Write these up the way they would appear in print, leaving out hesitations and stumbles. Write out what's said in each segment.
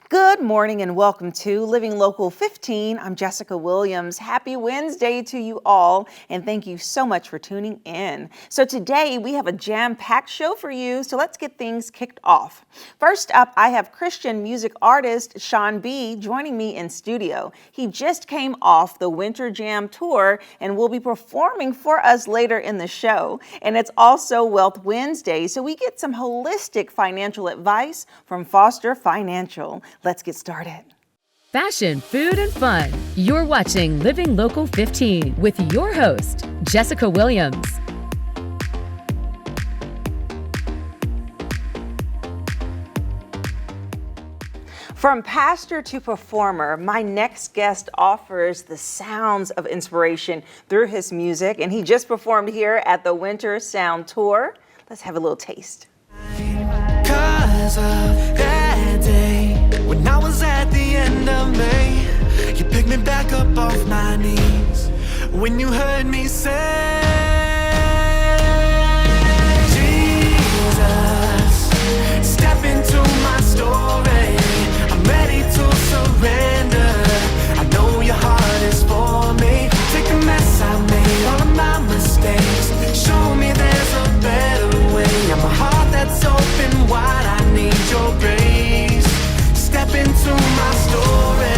Good morning and welcome to Living Local 15. I'm Jessica Williams. Happy Wednesday to you all, and thank you so much for tuning in. So today we have a jam-packed show for you, so let's get things kicked off. First up, I have Christian music artist Sean B. joining me in studio. He just came off the Winter Jam Tour and will be performing for us later in the show. And it's also Wealth Wednesday, so we get some holistic financial advice from Foster Financial. Let's get started. Fashion, food, and fun. You're watching Living Local 15 with your host, Jessica Williams. From pastor to performer, my next guest offers the sounds of inspiration through his music, and he just performed here at the Winter Sound Tour. Let's have a little taste. 'Cause of that day when I was at the end of May, you picked me back up off my knees when you heard me say, Jesus, step into my story. I'm ready to surrender. I know your heart is for me. Take the mess I made, all of my mistakes. Show me there's a better way. I'm a heart that's open wide. I need your grace. Step into my story.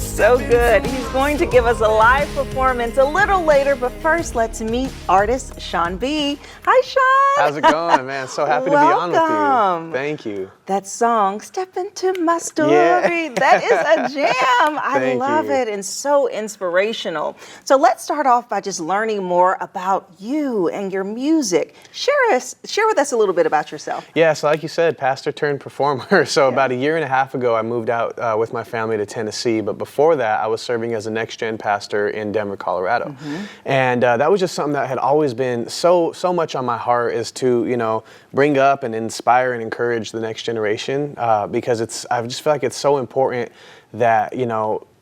So good. He's going to give us a live performance a little later, but first let's meet artist Sean B. Hi, Sean. How's it going, man? So happy to be on with you. Thank you. That song, Step Into My Story, Yeah. that is a jam. I love it and so inspirational. So let's start off by just learning more about you and your music. Share with us a little bit about yourself. Yeah, so like you said, pastor turned performer. So about a year and a half ago, I moved out with my family to Tennessee. But before that, I was serving as a next-gen pastor in Denver, Colorado. And that was just something that had always been so much on my heart, is to, bring up and inspire and encourage the next generation, because I just feel like it's so important that,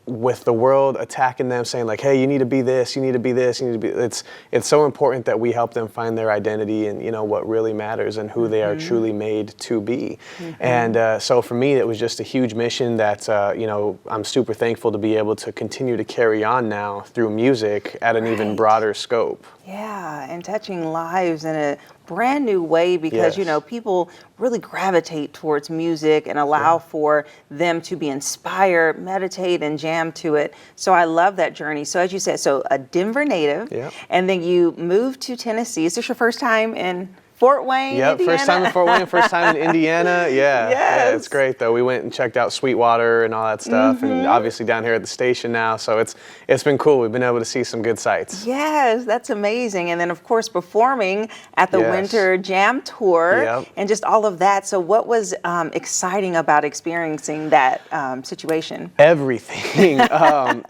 with the world attacking them, saying like, hey, you need to be this, you need to be this, you need to be, it's so important that we help them find their identity and, what really matters and who they are truly made to be. And so for me, it was just a huge mission that, I'm super thankful to be able to continue to carry on now through music at an even broader scope. Yeah, and touching lives in a brand new way, because people really gravitate towards music and allow for them to be inspired, meditate, and jam to it. So I love that journey. So as you said, so a Denver native, and then you moved to Tennessee. Is this your first time in Fort Wayne, Yep, Indiana? first time in Fort Wayne, first time in Indiana. Yeah, it's great though. We went and checked out Sweetwater and all that stuff, and obviously down here at the station now. So it's been cool. We've been able to see some good sights. Yes, that's amazing. And then of course performing at the Winter Jam Tour and just all of that. So what was exciting about experiencing that situation? Everything.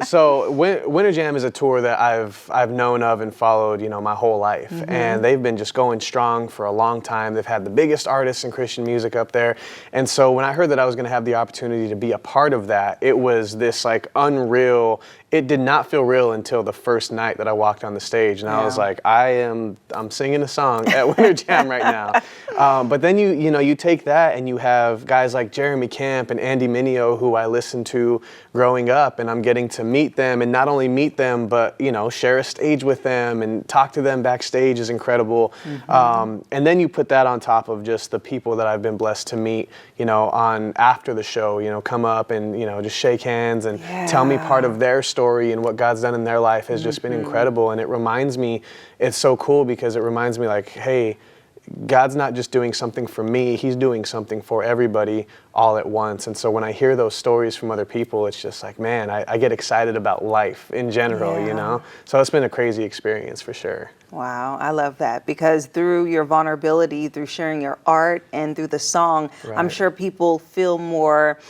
So Winter Jam is a tour that I've known of and followed, my whole life, and they've been just going strong for a long time. They've had the biggest artists in Christian music up there. And so when I heard that I was going to have the opportunity to be a part of that, it was this like unreal. It did not feel real until the first night that I walked on the stage, and I was like, I'm singing a song at Winter Jam right now. But then you take that and you have guys like Jeremy Camp and Andy Mineo, who I listened to growing up, and I'm getting to meet them, and not only meet them, but share a stage with them and talk to them backstage is incredible. And then you put that on top of just the people that I've been blessed to meet, on after the show, come up and just shake hands and tell me part of their story and what God's done in their life has just been incredible. And it reminds me, it's so cool because it reminds me like, hey, God's not just doing something for me, he's doing something for everybody all at once. And so when I hear those stories from other people, it's just like, man, I get excited about life in general, So it's been a crazy experience for sure. Wow, I love that, because through your vulnerability, through sharing your art and through the song, I'm sure people feel more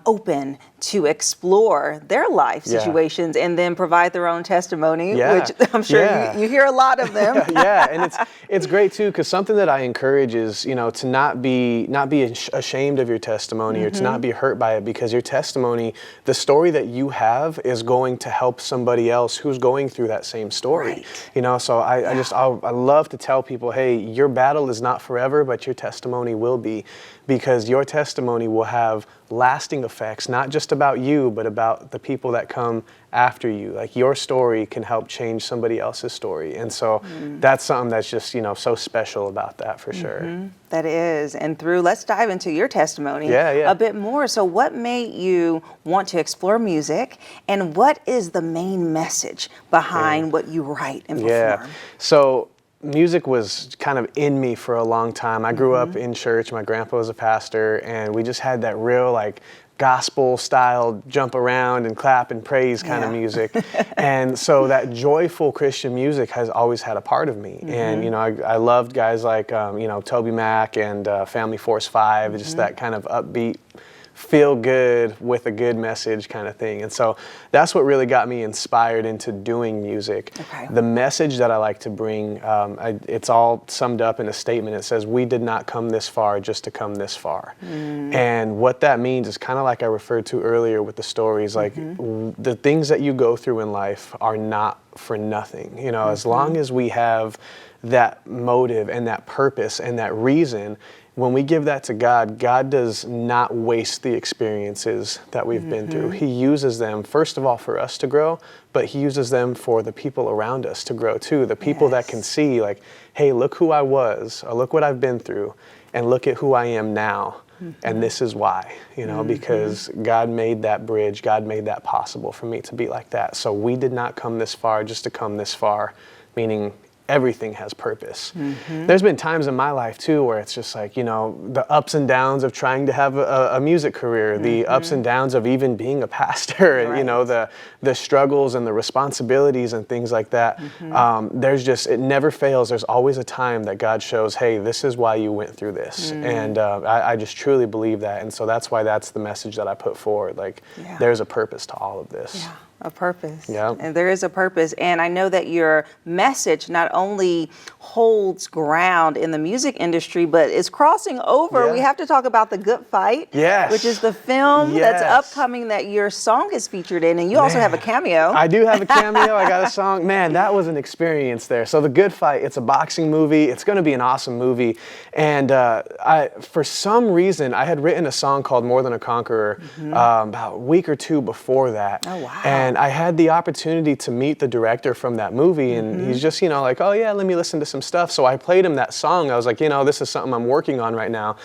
open to explore their life Yeah. situations and then provide their own testimony, Yeah. which I'm sure Yeah. you hear a lot of them. Yeah, and it's great too, because something that I encourage is, to not be ashamed of your testimony, or to not be hurt by it, because your testimony, the story that you have, is going to help somebody else who's going through that same story. Right. So I love to tell people, hey, your battle is not forever, but your testimony will be, because your testimony will have lasting effects, not just about you, but about the people that come after you. Like, your story can help change somebody else's story. And so that's something that's just, so special about that, for sure. That is. And let's dive into your testimony Yeah. a bit more. So what made you want to explore music, and what is the main message behind what you write and perform? Yeah. So music was kind of in me for a long time. I grew up in church. My grandpa was a pastor, and we just had that real, like, gospel style jump around and clap and praise kind of music. And so that joyful Christian music has always had a part of me. And, I loved guys like, Toby Mac and Family Force 5, just that kind of upbeat, feel good with a good message kind of thing. And so that's what really got me inspired into doing music. Okay. The message that I like to bring, it's all summed up in a statement. It says, we did not come this far just to come this far. And what that means is kind of like I referred to earlier with the stories, like the things that you go through in life are not for nothing. As long as we have that motive and that purpose and that reason, when we give that to God, God does not waste the experiences that we've been through. He uses them, first of all, for us to grow, but He uses them for the people around us to grow too. The people that can see, like, hey, look who I was, or look what I've been through, and look at who I am now. And this is why, because God made that bridge, God made that possible for me to be like that. So we did not come this far just to come this far, meaning everything has purpose. There's been times in my life too where it's just like, the ups and downs of trying to have a music career, the ups and downs of even being a pastor, and the struggles and the responsibilities and things like that. It never fails. There's always a time that God shows, hey, this is why you went through this. And I just truly believe that. And so that's why that's the message that I put forward. Like, there's a purpose to all of this. Yeah. A purpose. Yeah. And there is a purpose. And I know that your message not only holds ground in the music industry, but is crossing over. Yeah. We have to talk about The Good Fight, Yes. which is the film that's upcoming that your song is featured in. And you also have a cameo. I do have a cameo. I got a song. Man, that was an experience there. So The Good Fight, it's a boxing movie. It's going to be an awesome movie. And for some reason, I had written a song called More Than a Conqueror about a week or two before that. Oh, wow. And I had the opportunity to meet the director from that movie, and he's just, like, oh yeah, let me listen to some stuff. So I played him that song. I was like, this is something I'm working on right now.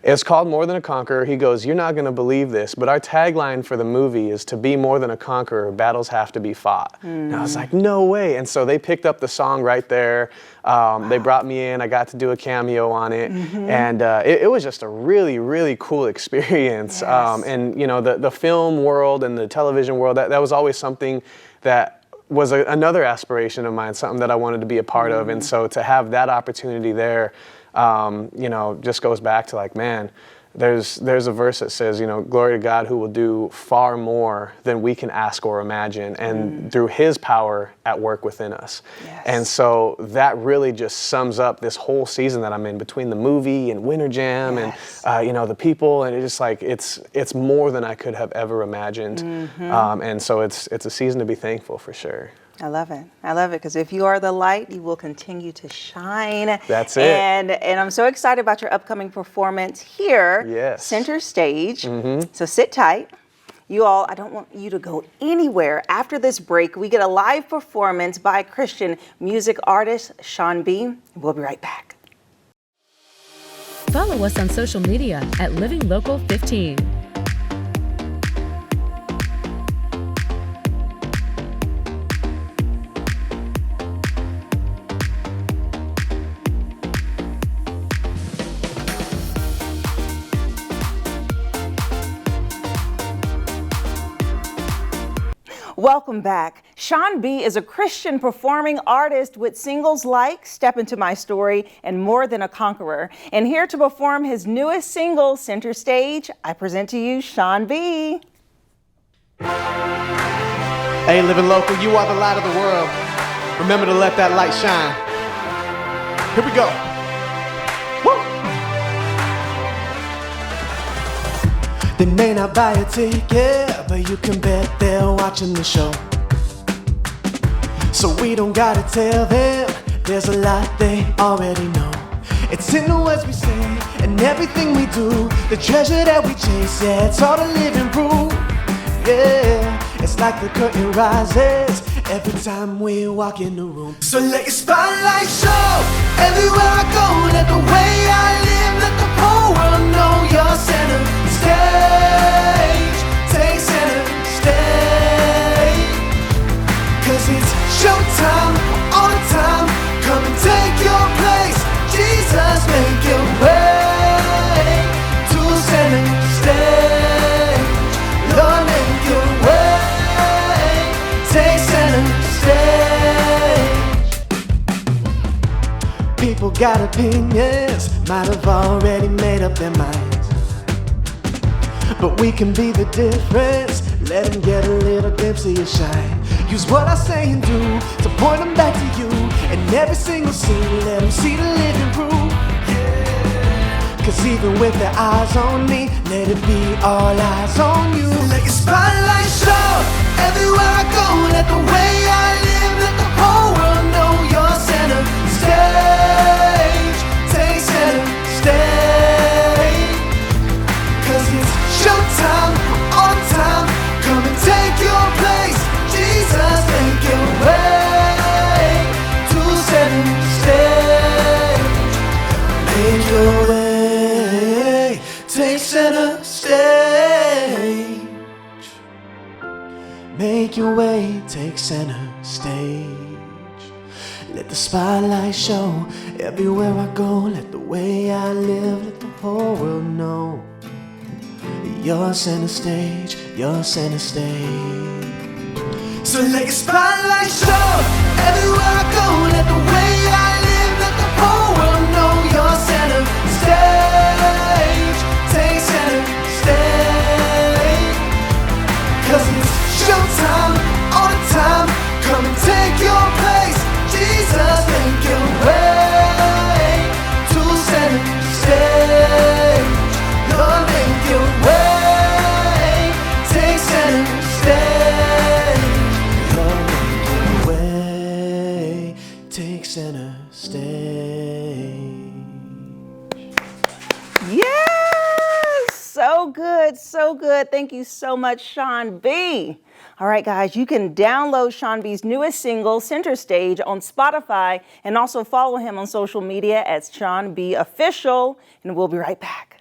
It's called More Than a Conqueror. He goes, you're not going to believe this, but our tagline for the movie is to be more than a conqueror, battles have to be fought. And I was like, no way. And so they picked up the song right there. They brought me in. I got to do a cameo on it. And it was just a really, really cool experience. Yes. And, the film world and the television world, that was always something that was another aspiration of mine, something that I wanted to be a part of. And so to have that opportunity there, just goes back to like, man, there's a verse that says, glory to God who will do far more than we can ask or imagine, and through His power at work within us. Yes. And so that really just sums up this whole season that I'm in, between the movie and Winter Jam and the people, and it's just like it's more than I could have ever imagined. And so it's a season to be thankful for sure. I love it. I love it, because if you are the light, you will continue to shine. That's it. And I'm so excited about your upcoming performance here, Yes. center stage. So sit tight. You all, I don't want you to go anywhere. After this break, we get a live performance by Christian music artist Sean B. We'll be right back. Follow us on social media at Living Local 15. Welcome back. Sean B is a Christian performing artist with singles like Step Into My Story and More Than a Conqueror. And here to perform his newest single, Center Stage, I present to you Sean B. Hey, living local, you are the light of the world. Remember to let that light shine. Here we go. Woo! They may not buy a ticket, but you can bet they're watching the show. So we don't gotta tell them, there's a lot they already know. It's in the words we say and everything we do. The treasure that we chase, yeah, it's all the living proof. Yeah, it's like the curtain rises every time we walk in the room. So let your spotlight show everywhere I go. Let the way I live, let the whole world know you're center stage. Take center stage. Cause it's showtime all the time. Come and take your place. Jesus, make your way to center stage. Lord, make your way. Take center stage. People got opinions, might have already made up their minds. But we can be the difference. Let them get a little glimpse of your shine. Use what I say and do to point them back to you. And every single scene, let them see the living proof. Cause even with their eyes on me, let it be all eyes on you. Let your spotlight show everywhere I go. Let the way I live, let the whole world know you're center stage. Take center stage. Cause it's showtime all the time. Come and take your place. Jesus, make your way to center stage. Make your way, take center stage. Make your way, take center stage. Let the spotlight show everywhere I go. Let the way I live, let the whole world know. You're center stage, you're center stage. So let your spotlight show everywhere I go. Let the way I live, let the whole world know you're center stage. Take center stage. Cause it's showtime all the time. Come and take your place. Jesus, make your way to center stage. Lord, make your way. Take center stage. Lord, make your way. Take center stage. Yes, so good, so good. Thank you so much, Sean B. All right, guys, you can download Sean B's newest single, Center Stage, on Spotify, and also follow him on social media at Sean B Official, and we'll be right back.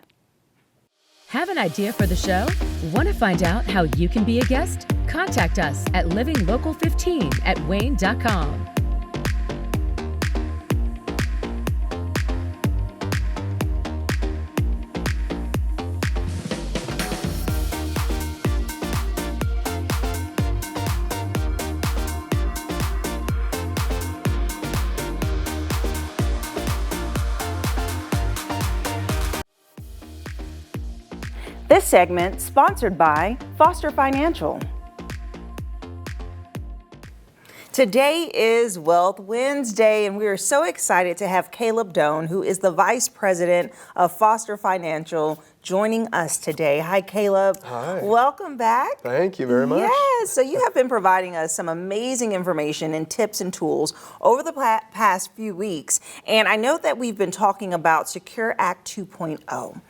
Have an idea for the show? Want to find out how you can be a guest? Contact us at livinglocal15@wayne.com. This segment sponsored by Foster Financial. Today is Wealth Wednesday, and we are so excited to have Caleb Doan, who is the Vice President of Foster Financial, joining us today. Hi, Caleb. Hi. Welcome back. Thank you very much. Yes, so you have been providing us some amazing information and tips and tools over the past few weeks, and I know that we've been talking about Secure Act 2.0.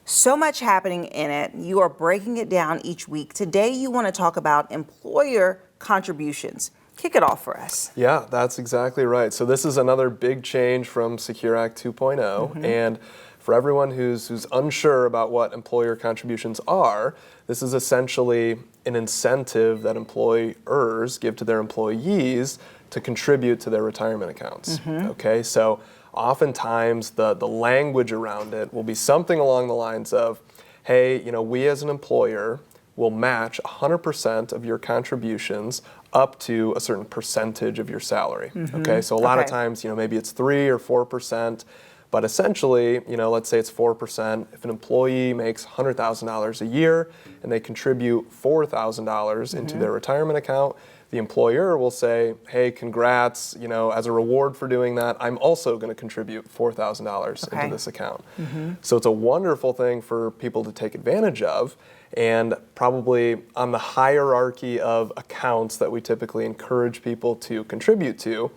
So much happening in it. You are breaking it down each week. Today, you want to talk about employer contributions. Kick it off for us. Yeah, that's exactly right. So this is another big change from Secure Act 2.0. And for everyone who's unsure about what employer contributions are, this is essentially an incentive that employers give to their employees to contribute to their retirement accounts. Okay, so oftentimes the language around it will be something along the lines of, hey, we as an employer will match 100% of your contributions up to a certain percentage of your salary. Okay, so a lot of times, maybe it's 3 or 4%, But essentially, let's say it's 4%. If an employee makes $100,000 a year and they contribute $4,000 into their retirement account, the employer will say, hey, congrats, as a reward for doing that, I'm also going to contribute $4,000 into this account. So it's a wonderful thing for people to take advantage of. And probably on the hierarchy of accounts that we typically encourage people to contribute to,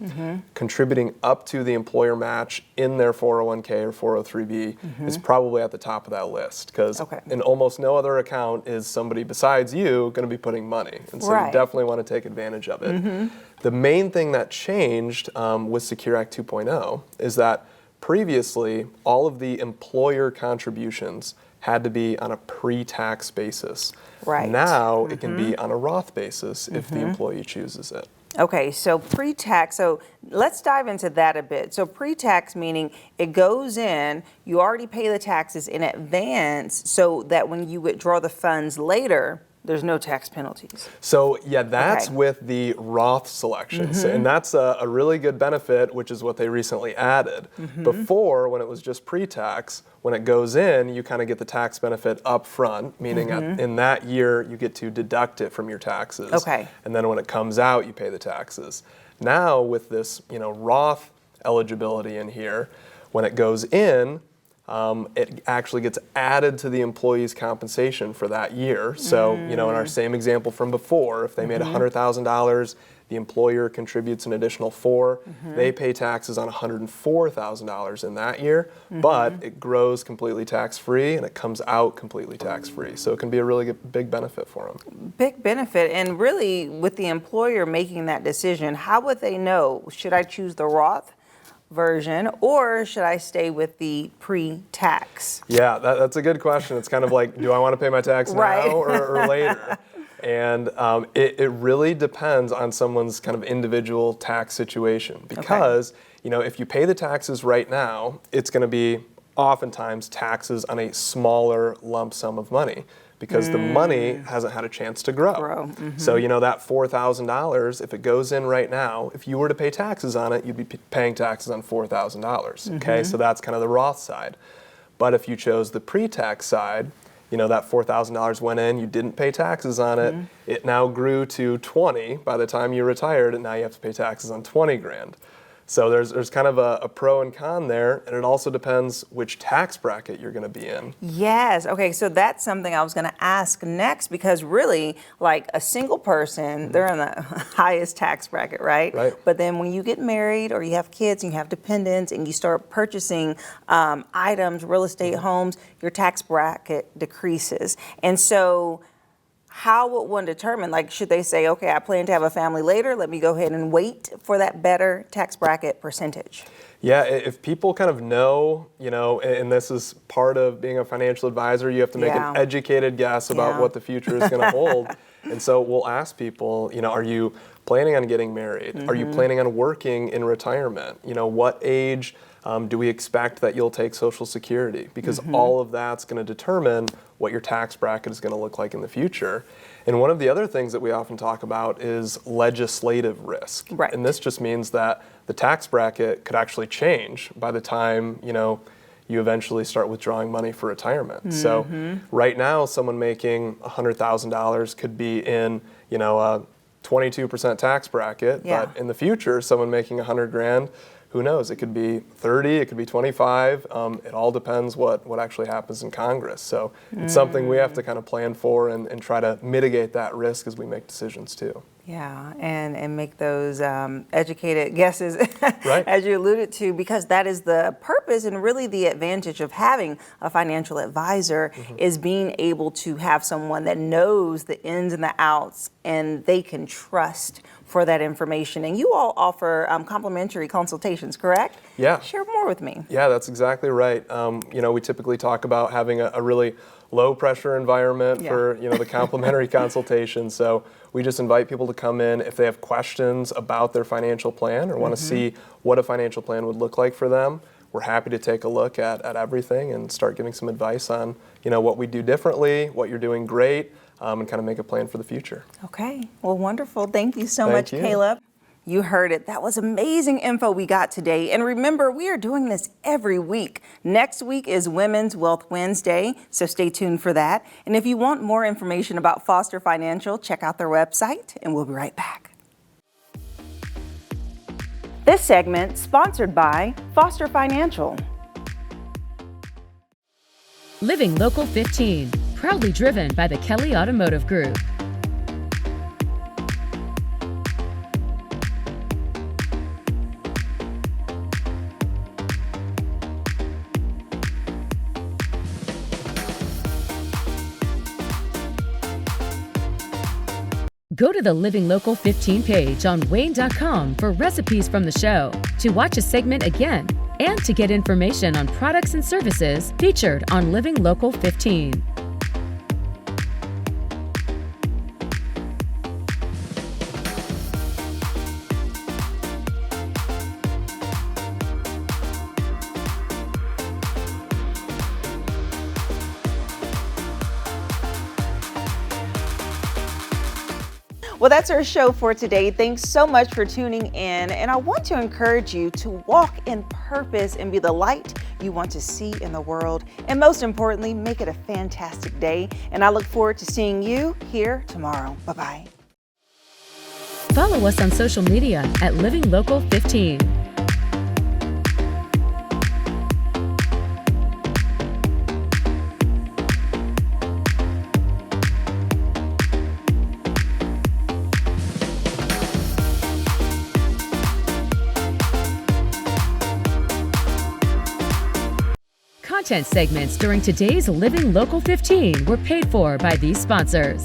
contributing up to the employer match in their 401k or 403b is probably at the top of that list, because in almost no other account is somebody besides you going to be putting money. And so you definitely want to take advantage of it. The main thing that changed with Secure Act 2.0 is that previously all of the employer contributions had to be on a pre-tax basis. Now it can be on a Roth basis if the employee chooses it. Okay, so pre-tax, so let's dive into that a bit. So pre-tax meaning it goes in, you already pay the taxes in advance so that when you withdraw the funds later, there's no tax penalties. So yeah, that's with the Roth selections. And that's a really good benefit, which is what they recently added. Before, when it was just pre-tax, when it goes in, you kind of get the tax benefit up front, meaning in that year, you get to deduct it from your taxes. And then when it comes out, you pay the taxes. Now with this, Roth eligibility in here, when it goes in, it actually gets added to the employee's compensation for that year. So, in our same example from before, if they made $100,000, the employer contributes an additional $4,000. They pay taxes on $104,000 in that year, but it grows completely tax-free and it comes out completely tax-free. So it can be a really big benefit for them. Big benefit. And really, with the employer making that decision, how would they know? Should I choose the Roth version, or should I stay with the pre-tax? Yeah, that's a good question. It's kind of like, do I want to pay my tax now or later? And it really depends on someone's kind of individual tax situation, because if you pay the taxes right now, it's going to be oftentimes taxes on a smaller lump sum of money, because the money hasn't had a chance to grow. So, that $4,000, if it goes in right now, if you were to pay taxes on it, you'd be paying taxes on $4,000. Okay, so that's kind of the Roth side. But if you chose the pre-tax side, that $4,000 went in, you didn't pay taxes on it, it now grew to 20 by the time you retired, and now you have to pay taxes on 20 grand. So there's kind of a pro and con there, and it also depends which tax bracket you're going to be in. Yes. Okay, so that's something I was going to ask next, because really, like a single person, they're in the highest tax bracket, right? But then when you get married or you have kids and you have dependents and you start purchasing items, real estate, homes, your tax bracket decreases. And so how would one determine, like, should they say, okay, I plan to have a family later, let me go ahead and wait for that better tax bracket percentage? Yeah, if people kind of know, and this is part of being a financial advisor, you have to make an educated guess about what the future is going to hold. And so we'll ask people, are you planning on getting married? Are you planning on working in retirement? What age do we expect that you'll take Social Security? Because all of that's going to determine what your tax bracket is going to look like in the future. And one of the other things that we often talk about is legislative risk. And this just means that the tax bracket could actually change by the time, you eventually start withdrawing money for retirement. So right now, someone making $100,000 could be in, a 22% tax bracket, but in the future, someone making 100 grand, who knows? It could be 30, it could be 25. It all depends what actually happens in Congress. So it's something we have to kind of plan for and try to mitigate that risk as we make decisions too. Yeah, and make those educated guesses, as you alluded to, because that is the purpose and really the advantage of having a financial advisor is being able to have someone that knows the ins and the outs and they can trust for that information. And you all offer complimentary consultations, correct? Yeah. Share more with me. Yeah, that's exactly right. We typically talk about having a really low pressure environment for the complimentary consultation. So we just invite people to come in if they have questions about their financial plan or want to see what a financial plan would look like for them. We're happy to take a look at everything and start giving some advice on what we do differently, what you're doing great, and kind of make a plan for the future. Okay, well, wonderful. Thank you so much, Caleb. You heard it. That was amazing info we got today. And remember, we are doing this every week. Next week is Women's Wealth Wednesday, so stay tuned for that. And if you want more information about Foster Financial, check out their website, and we'll be right back. This segment sponsored by Foster Financial. Living Local 15, proudly driven by the Kelly Automotive Group. Go to the Living Local 15 page on WANE.com for recipes from the show, to watch a segment again, and to get information on products and services featured on Living Local 15. Well, that's our show for today. Thanks so much for tuning in. And I want to encourage you to walk in purpose and be the light you want to see in the world. And most importantly, make it a fantastic day. And I look forward to seeing you here tomorrow. Bye-bye. Follow us on social media at Living Local 15. Content segments during today's Living Local 15 were paid for by these sponsors.